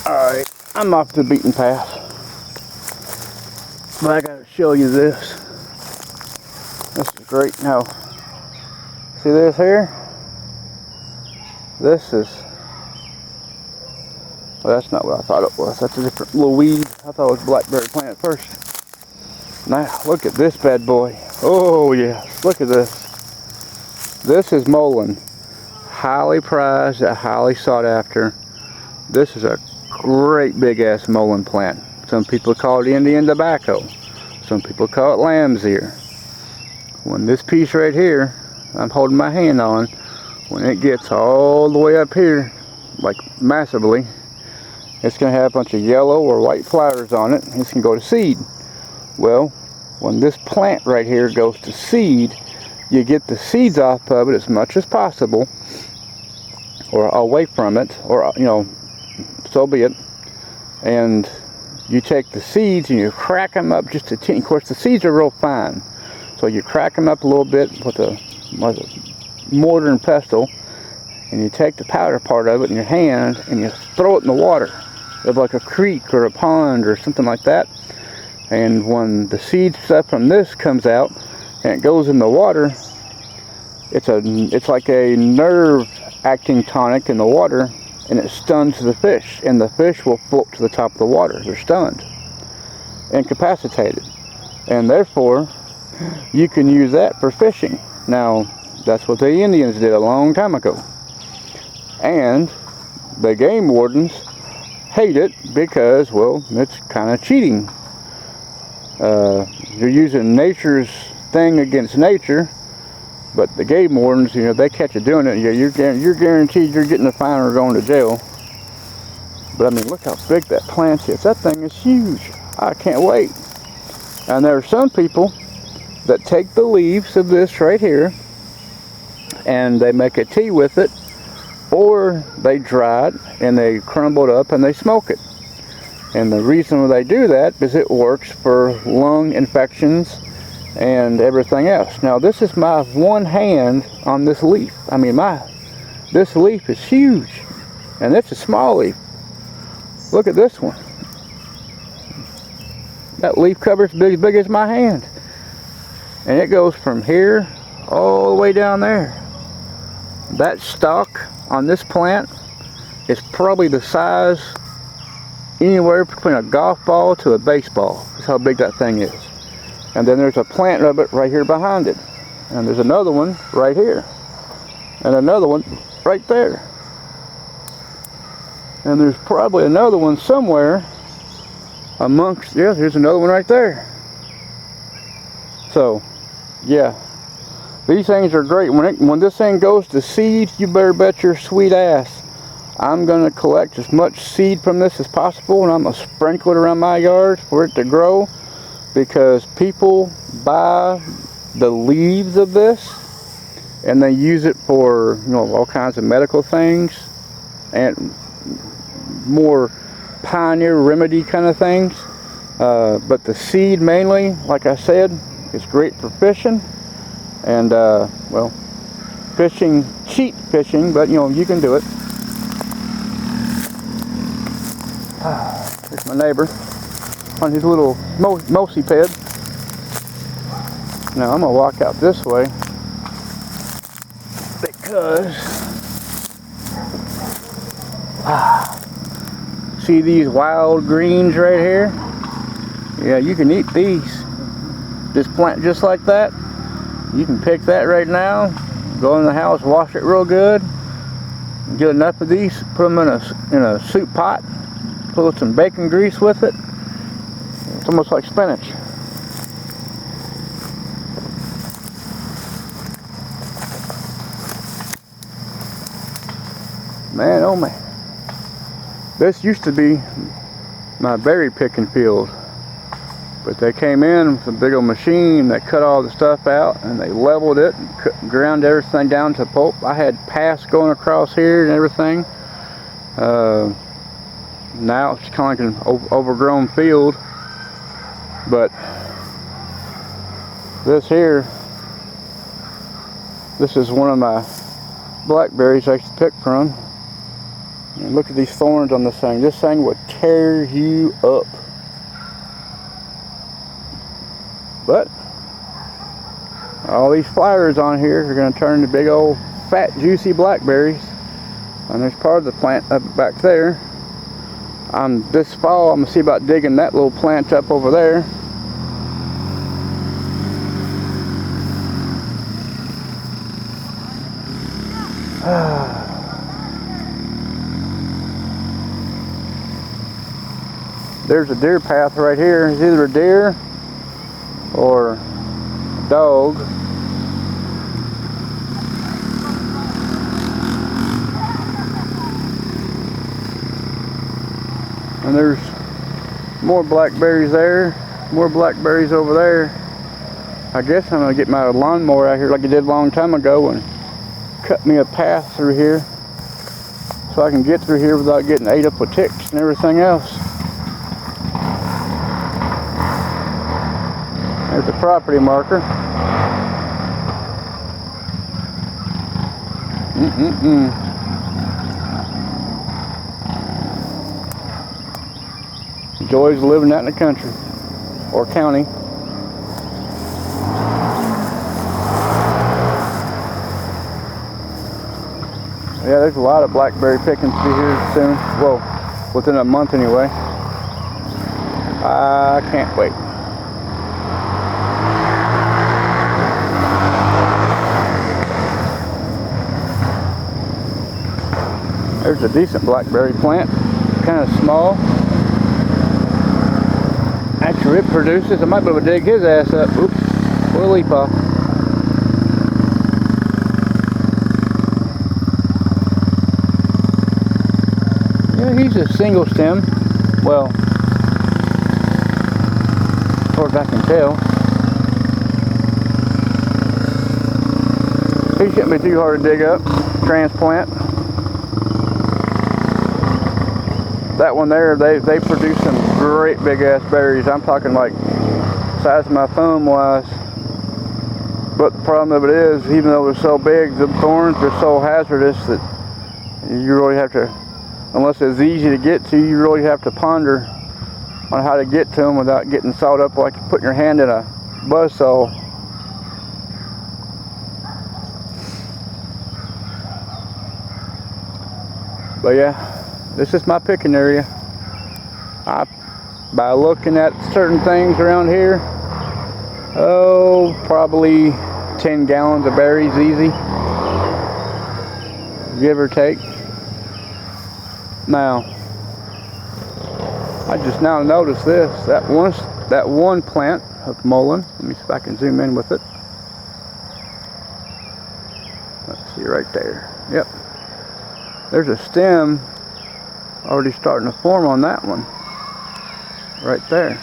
Alright, I'm off the beaten path. But I gotta show you this. This is great. Now, see this here? This is, well, that's not what I thought it was. That's a different little weed. I thought it was blackberry plant at first. Now, look at this bad boy. Oh, yes. Look at this. This is mullein. Highly prized, highly sought after. This is a great big ass mullein plant. Some people call it Indian tobacco. Some people call it lamb's ear. When this piece right here, I'm holding my hand on, when it gets all the way up here, like massively, it's going to have a bunch of yellow or white flowers on it. It's going to go to seed. Well, when this plant right here goes to seed, you get the seeds off of it as much as possible, or away from it, or, you know, so be it. And you take the seeds and you crack them up just a teeny. Of course, the seeds are real fine, so you crack them up a little bit with a mortar and pestle, and you take the powder part of it in your hand and you throw it in the water of like a creek or a pond or something like that. And when the seed stuff from this comes out and it goes in the water, it's like a nerve acting tonic in the water, and it stuns the fish, and the fish will float to the top of the water. They're stunned, incapacitated, and therefore you can use that for fishing. Now, that's what the Indians did a long time ago, and the game wardens hate it because, well, it's kind of cheating. You're using nature's thing against nature. But the game wardens, you know, they catch you doing it, you're guaranteed you're getting a fine or going to jail. But I mean, look how big that plant is. That thing is huge. I can't wait. And there are some people that take the leaves of this right here and they make a tea with it, or they dry it and they crumble it up and they smoke it. And the reason they do that is it works for lung infections and everything else. Now, this is my one hand on this leaf. I mean, this leaf is huge, and it's a small leaf. Look at this one. That leaf cover is big as my hand, and it goes from here all the way down there. That stalk on this plant is probably the size anywhere between a golf ball to a baseball. That's how big that thing is. And then there's a plant of it right here behind it. And there's another one right here. And another one right there. And there's probably another one somewhere amongst, yeah, there's another one right there. So, yeah. These things are great. When this thing goes to seed, you better bet your sweet ass I'm going to collect as much seed from this as possible, and I'm going to sprinkle it around my yard for it to grow. Because people buy the leaves of this and they use it for, you know, all kinds of medical things and more pioneer remedy kind of things. But the seed mainly, like I said, is great for fishing and, well, fishing, cheap fishing, but you know, you can do it. Here's my neighbor on his little mosey ped. Now I'm gonna walk out this way because see these wild greens right here? Yeah, you can eat these. This plant just like that. You can pick that right now, go in the house, wash it real good, get enough of these, put them in a soup pot, put some bacon grease with it. It's almost like spinach. Man, oh man. This used to be my berry picking field. But they came in with a big old machine, they cut all the stuff out and they leveled it and ground everything down to pulp. I had paths going across here and everything. Now it's kind of like an overgrown field. But this here, this is one of my blackberries I used to pick from. And look at these thorns on this thing. This thing would tear you up. But all these flowers on here are going to turn to big old fat juicy blackberries. And there's part of the plant up back there. This fall I'm going to see about digging that little plant up over there. There's a deer path right here. It's either a deer or a dog. And there's more blackberries there, more blackberries over there. I guess I'm gonna get my lawnmower out here like I did a long time ago and cut me a path through here so I can get through here without getting ate up with ticks and everything else. There's the property marker. Joys of living out in the country or county. Yeah, there's a lot of blackberry picking to be here soon. Well, within a month anyway. I can't wait. There's a decent blackberry plant, kind of small. Actually, it produces. I might be able to dig his ass up. Oops, what a leap off. Yeah, he's a single stem. Well, as far as I can tell. He shouldn't be too hard to dig up, transplant. That one there, they produce some great big ass berries. I'm talking like size of my thumb wise. But the problem of it is, even though they're so big, the thorns are so hazardous that you really have to, unless it's easy to get to, you really have to ponder on how to get to them without getting sawed up like putting your hand in a buzzsaw. But yeah, this is my picking area. By looking at certain things around here, probably 10 gallons of berries easy, give or take. Now, I just now noticed this, that one plant of mullein. Let me see if I can zoom in with it. Let's see right there. Yep. There's a stem already starting to form on that one. Right there.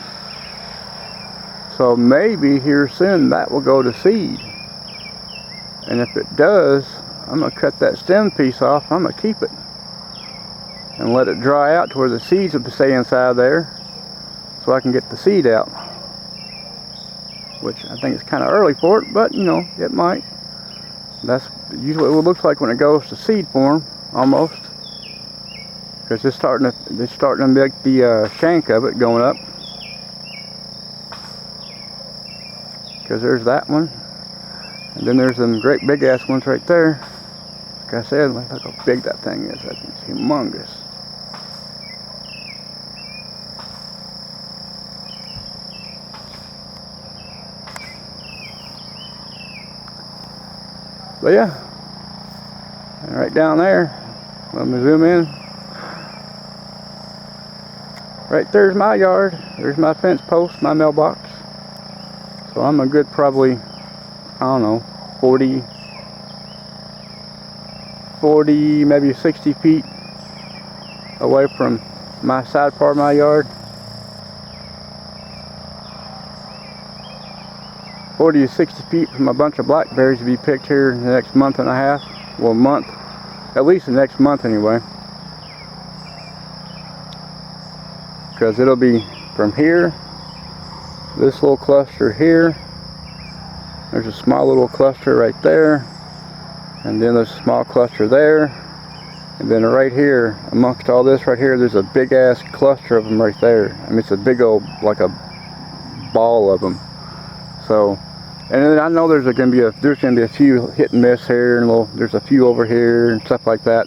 So maybe here soon that will go to seed. And if it does, I'm going to cut that stem piece off. I'm going to keep it. And let it dry out to where the seeds will stay inside there. So I can get the seed out. Which I think is kind of early for it, but you know, it might. That's usually what it looks like when it goes to seed form, almost. Because it's starting to make the shank of it going up. Because there's that one. And then there's some great big ass ones right there. Like I said, look how big that thing is. That thing's humongous. But yeah. And right down there, let me zoom in. Right there's my yard. There's my fence post, my mailbox. So I'm a good probably, I don't know, 40, maybe 60 feet away from my side part of my yard. 40 to 60 feet from a bunch of blackberries to be picked here in the next month and a half. Well, month, at least the next month anyway. Because it'll be from here, this little cluster here, there's a small little cluster right there, and then there's a small cluster there, And then right here, amongst all this right here, there's a big ass cluster of them right there. I mean, it's a big old, like a ball of them. So, and then I know there's gonna be a few hit and miss here, and there's a few over here and stuff like that.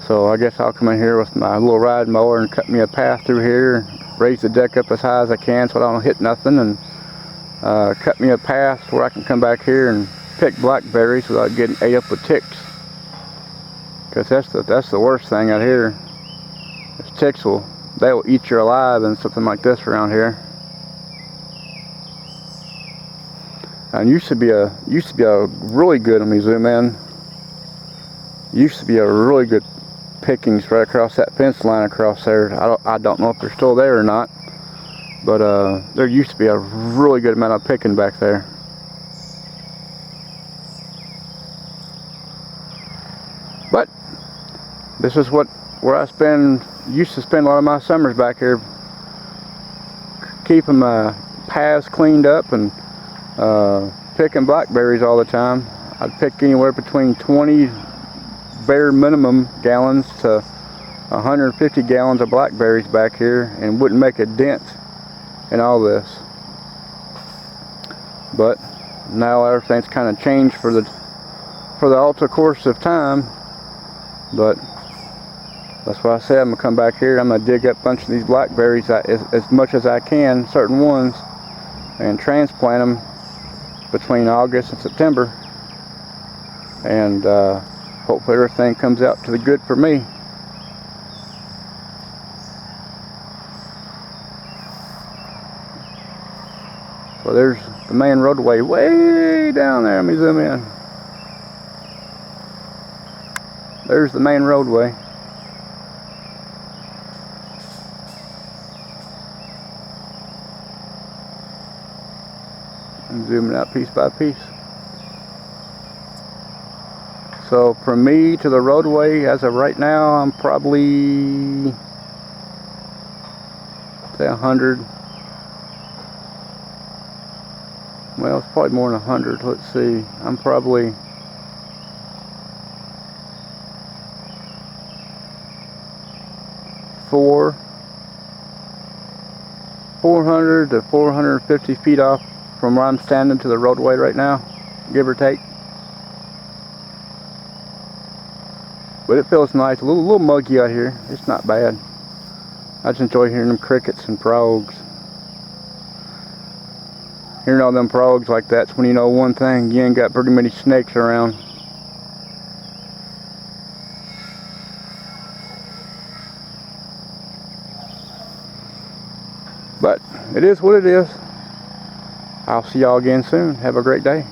So I guess I'll come in here with my little ride mower and cut me a path through here, raise the deck up as high as I can so I don't hit nothing, and cut me a path where I can come back here and pick blackberries without getting ate up with ticks. Because that's the worst thing out here. Is ticks will eat you alive and something like this around here. And used to be a really good, let me zoom in. Used to be a really good pickings right across that fence line across there. I don't know if they're still there or not, but there used to be a really good amount of picking back there. But this is where I used to spend a lot of my summers back here, keeping my paths cleaned up and picking blackberries all the time. I'd pick anywhere between 20 bare minimum gallons to 150 gallons of blackberries back here, and wouldn't make a dent in all this. But now everything's kind of changed for the ultra course of time. But that's why I said I'm gonna come back here. I'm gonna dig up a bunch of these blackberries as much as I can, certain ones, and transplant them between August and September, and hopefully everything comes out to the good for me. So there's the main roadway way down there. Let me zoom in. There's the main roadway. I'm zooming out piece by piece. So from me to the roadway, as of right now, I'm probably, say 100. Well, it's probably more than 100. Let's see. I'm probably 400 to 450 feet off from where I'm standing to the roadway right now, give or take. But it feels nice, a little muggy out here. It's not bad. I just enjoy hearing them crickets and frogs. Hearing all them frogs like that's when you know one thing, you ain't got pretty many snakes around. But it is what it is. I'll see y'all again soon. Have a great day.